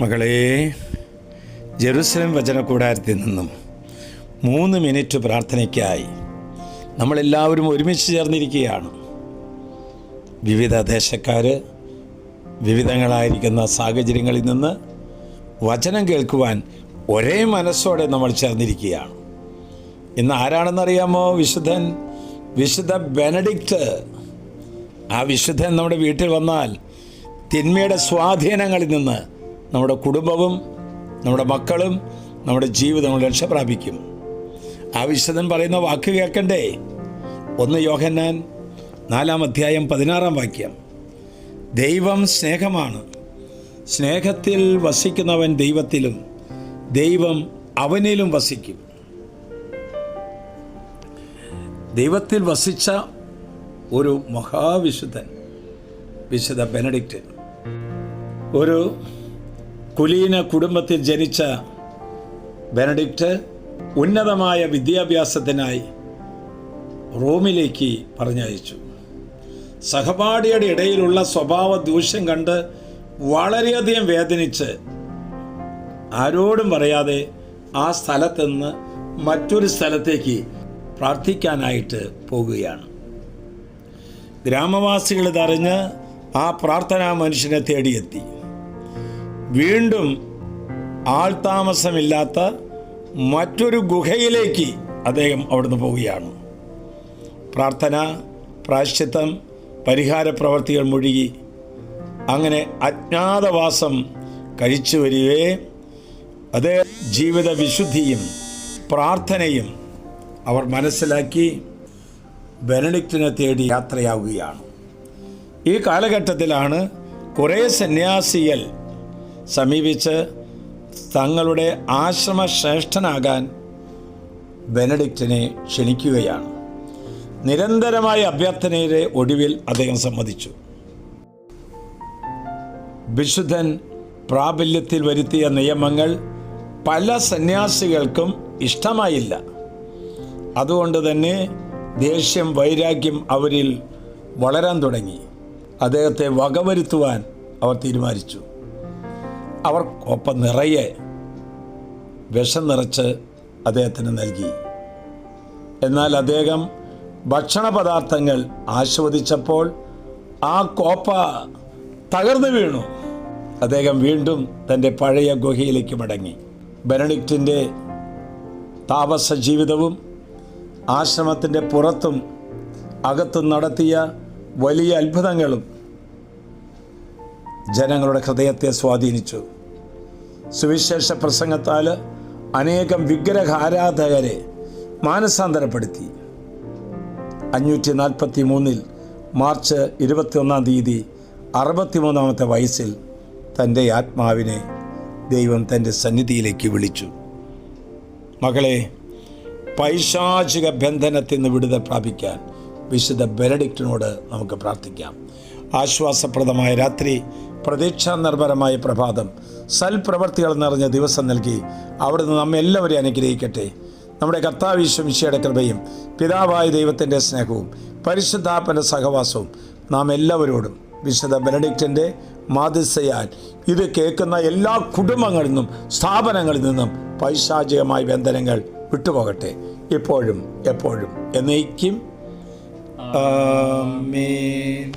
മകളെ, ജെറുസലേം വചനകൂടാരത്തിൽ നിന്നും 3 മിനിറ്റ് പ്രാർത്ഥനയ്ക്കായി നമ്മളെല്ലാവരും ഒരുമിച്ച് ചേർന്നിരിക്കുകയാണ്. വിവിധ ദേശക്കാർ വിവിധങ്ങളായിരിക്കുന്ന സാഹചര്യങ്ങളിൽ നിന്ന് വചനം കേൾക്കുവാൻ ഒരേ മനസ്സോടെ നമ്മൾ ചേർന്നിരിക്കുകയാണ്. ഇന്ന് ആരാണെന്നറിയാമോ? വിശുദ്ധ ബെനഡിക്റ്റ്. ആ വിശുദ്ധൻ നമ്മുടെ വീട്ടിൽ വന്നാൽ തിന്മയുടെ സ്വാധീനങ്ങളിൽ നിന്ന് നമ്മുടെ കുടുംബവും നമ്മുടെ മക്കളും നമ്മുടെ ജീവിതവും രക്ഷ പ്രാപിക്കും. ആ വിശുദ്ധൻ പറയുന്ന വാക്ക് കേൾക്കണ്ടേ? 1 യോഹന്നാൻ 4-ാം അധ്യായം 16-ാം വാക്യം. ദൈവം സ്നേഹമാണ്. സ്നേഹത്തിൽ വസിക്കുന്നവൻ ദൈവത്തിലും ദൈവം അവനിലും വസിക്കും. ദൈവത്തിൽ വസിച്ച ഒരു മഹാവിശുദ്ധൻ വിശുദ്ധ ബെനഡിക്റ്റ്. ഒരു കുലീന കുടുംബത്തിൽ ജനിച്ച ബെനഡിക്റ്റ് ഉന്നതമായ വിദ്യാഭ്യാസത്തിനായി റോമിലേക്ക് പറഞ്ഞയച്ചു. സഹപാഠിയുടെ ഇടയിലുള്ള സ്വഭാവ ദൂഷ്യം കണ്ട് വളരെയധികം വേദനിച്ച് ആരോടും പറയാതെ ആ സ്ഥലത്ത് നിന്ന് മറ്റൊരു സ്ഥലത്തേക്ക് പ്രാർത്ഥിക്കാനായിട്ട് പോകുകയാണ്. ഗ്രാമവാസികൾ ഇതറിഞ്ഞ് ആ പ്രാർത്ഥനാ മനുഷ്യനെ തേടിയെത്തി. വീണ്ടും ആൾതാമസമില്ലാത്ത മറ്റൊരു ഗുഹയിലേക്ക് അദ്ദേഹം അവിടുന്ന് പോവുകയാണ്. പ്രാർത്ഥന, പ്രായശ്ചിത്തം, പരിഹാര പ്രവർത്തികൾ മുഴുകി അങ്ങനെ അജ്ഞാതവാസം കഴിച്ചു വരികയെ അതേ ജീവിത വിശുദ്ധിയും പ്രാർത്ഥനയും അവർ മനസ്സിലാക്കി ബെനഡിക്റ്റിനെ തേടി യാത്രയാവുകയാണ്. ഈ കാലഘട്ടത്തിലാണ് കുറേ സന്യാസികൾ സമീപിച്ച് തങ്ങളുടെ ആശ്രമ ശ്രേഷ്ഠനാകാൻ ബെനഡിക്റ്റിനെ ക്ഷണിക്കുകയാണ്. നിരന്തരമായ അഭ്യർത്ഥനയുടെ ഒടുവിൽ അദ്ദേഹം സമ്മതിച്ചു. വിശുദ്ധൻ പ്രാബല്യത്തിൽ വരുത്തിയ നിയമങ്ങൾ പല സന്യാസികൾക്കും ഇഷ്ടമായില്ല. അതുകൊണ്ട് തന്നെ ദേഷ്യം, വൈരാഗ്യം അവരിൽ വളരാൻ തുടങ്ങി. അദ്ദേഹത്തെ വകവരുത്തുവാൻ അവർ തീരുമാനിച്ചു. അവർ ഒപ്പം നിറയെ വിഷം നിറച്ച് അദ്ദേഹത്തിന് നൽകി. എന്നാൽ അദ്ദേഹം ഭക്ഷണ പദാർത്ഥങ്ങൾ ആസ്വദിച്ചപ്പോൾ ആ കോപ്പ തകർന്നു വീണു. അദ്ദേഹം വീണ്ടും തൻ്റെ പഴയ ഗുഹയിലേക്ക് മടങ്ങി. ബെനഡിക്റ്റിൻ്റെ താപസ ജീവിതവും ആശ്രമത്തിൻ്റെ പുറത്തും അകത്തും നടത്തിയ വലിയ അത്ഭുതങ്ങളും ജനങ്ങളുടെ ഹൃദയത്തെ സ്വാധീനിച്ചു. സുവിശേഷ പ്രസംഗത്താൽ അനേകം വിഗ്രഹാരാധകരെ മാനസാന്തരപ്പെടുത്തി. 543 മാർച്ച് 21-ാം തീയതി 63-ാമത്തെ വയസ്സിൽ തൻ്റെ ആത്മാവിനെ ദൈവം തൻ്റെ സന്നിധിയിലേക്ക് വിളിച്ചു. മകളെ, പൈശാചിക ബന്ധനത്തിൽ നിന്ന് വിടുതൽ പ്രാപിക്കാൻ വിശുദ്ധ ബെനഡിക്റ്റിനോട് നമുക്ക് പ്രാർത്ഥിക്കാം. ആശ്വാസപ്രദമായ രാത്രി, പ്രതീക്ഷാനിർഭരമായ പ്രഭാതം, സൽപ്രവർത്തികൾ നിറഞ്ഞ ദിവസം നൽകി അവിടുന്ന് നമ്മെല്ലാവരെയും അനുഗ്രഹിക്കട്ടെ. നമ്മുടെ കർത്താവ് യേശു മിശിഹായുടെ കൃപയും പിതാവായ ദൈവത്തിൻ്റെ സ്നേഹവും പരിശുദ്ധാത്മൻ്റെ സഹവാസവും നാം എല്ലാവരോടും വിശുദ്ധ ബെനഡിക്റ്റിൻ്റെ മാധ്യസ്ഥയാൽ ഇത് കേൾക്കുന്ന എല്ലാ കുടുംബങ്ങളിൽ നിന്നും സ്ഥാപനങ്ങളിൽ നിന്നും പൈശാചികമായ ബന്ധനങ്ങൾ വിട്ടുപോകട്ടെ, ഇപ്പോഴും എപ്പോഴും എന്നേക്കും. ആമേൻ.